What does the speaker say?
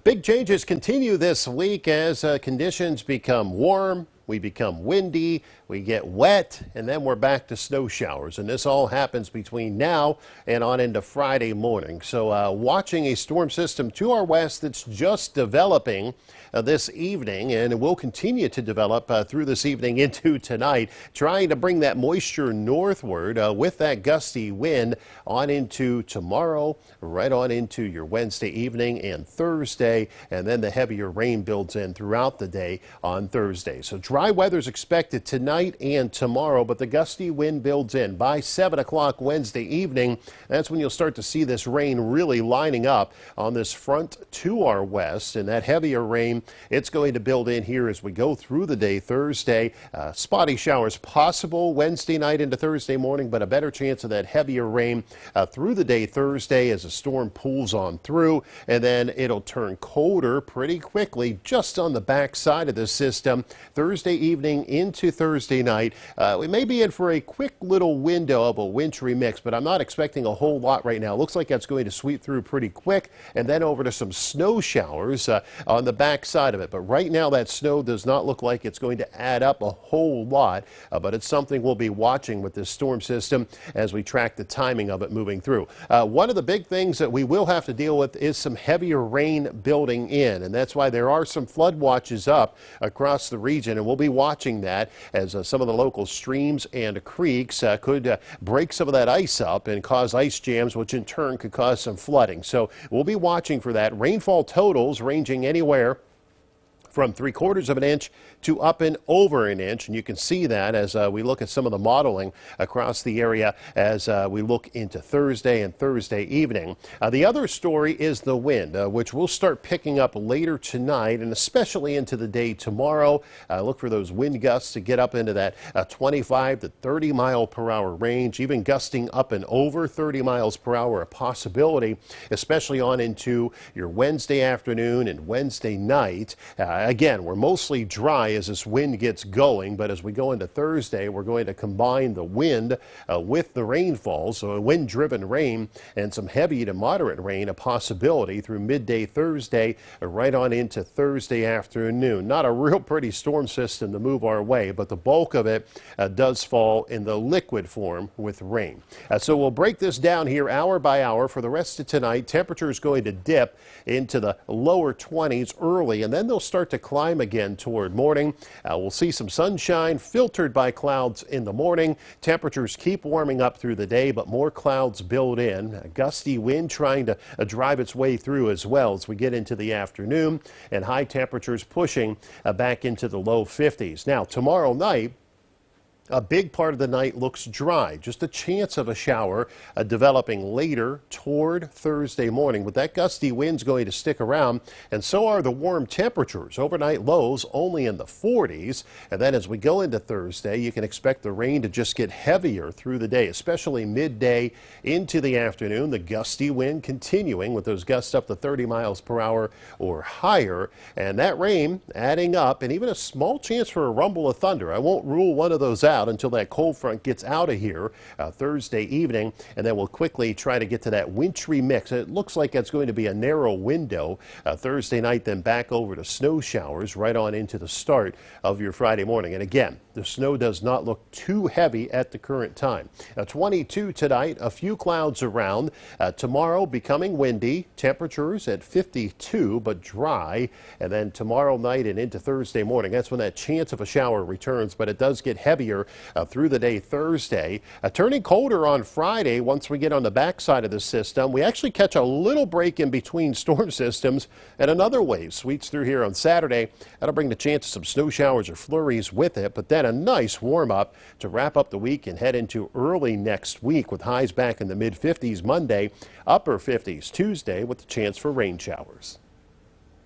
Big changes continue this week as conditions become warm. We become windy, we get wet, and then we're back to snow showers. And this all happens between now and on into Friday morning. So watching a storm system to our west that's just developing this evening, and it will continue to develop through this evening into tonight, trying to bring that moisture northward with that gusty wind on into tomorrow, right on into your Wednesday evening and Thursday, and then the heavier rain builds in throughout the day on Thursday. So dry weather is expected tonight and tomorrow, but the gusty wind builds in by 7 o'clock Wednesday evening. That's when you'll start to see this rain really lining up on this front to our west, and that heavier rain, it's going to build in here as we go through the day Thursday. Spotty showers possible Wednesday night into Thursday morning, but a better chance of that heavier rain through the day Thursday as the storm pulls on through, and then it'll turn colder pretty quickly just on the back side of the system Thursday evening into Thursday night. We may be in for a quick little window of a wintry mix, but I'm not expecting a whole lot right now. Looks like that's going to sweep through pretty quick, and then over to some snow showers on the back side of it. But right now that snow does not look like it's going to add up a whole lot, but it's something we'll be watching with this storm system as we track the timing of it moving through. One of the big things that we will have to deal with is some heavier rain building in, and that's why there are some flood watches up across the region, and we'll be watching that as some of the local streams and creeks could break some of that ice up and cause ice jams, which in turn could cause some flooding. So we'll be watching for that. Rainfall totals ranging anywhere from 3/4 of an inch to up and over an inch. And you can see that as we look at some of the modeling across the area as we look into Thursday and Thursday evening. The other story is the wind, which will start picking up later tonight and especially into the day tomorrow. Look for those wind gusts to get up into that 25 to 30 mile per hour range, even gusting up and over 30 miles per hour a possibility, especially on into your Wednesday afternoon and Wednesday night. Again, we're mostly dry as this wind gets going, but as we go into Thursday, we're going to combine the wind with the rainfall. So a wind-driven rain and some heavy to moderate rain, a possibility through midday Thursday right on into Thursday afternoon. Not a real pretty storm system to move our way, but the bulk of it does fall in the liquid form with rain. So we'll break this down here hour by hour for the rest of tonight. Temperature is going to dip into the lower 20s early, and then they'll start to climb again toward morning. We'll see some sunshine filtered by clouds in the morning. Temperatures keep warming up through the day, but more clouds build in. A gusty wind trying to drive its way through as well as we get into the afternoon, and high temperatures pushing back into the low 50s. Now, tomorrow night, a big part of the night looks dry. Just a chance of a shower developing later toward Thursday morning. But that gusty wind's going to stick around, and so are the warm temperatures. Overnight lows only in the 40s. And then as we go into Thursday, you can expect the rain to just get heavier through the day, especially midday into the afternoon. The gusty wind continuing with those gusts up to 30 miles per hour or higher. And that rain adding up, and even a small chance for a rumble of thunder. I won't rule one of those out until that cold front gets out of here Thursday evening, and then we'll quickly try to get to that wintry mix. It looks like it's going to be a narrow window Thursday night, then back over to snow showers right on into the start of your Friday morning. And again, the snow does not look too heavy at the current time. 22 tonight, a few clouds around. Tomorrow becoming windy, temperatures at 52 but dry, and then tomorrow night and into Thursday morning, that's when that chance of a shower returns, but it does get heavier through the day Thursday. Turning colder on Friday once we get on the backside of the system. We actually catch a little break in between storm systems, and another wave sweeps through here on Saturday. That'll bring the chance of some snow showers or flurries with it, but then a nice warm up to wrap up the week and head into early next week with highs back in the mid 50s Monday, upper 50s Tuesday with the chance for rain showers.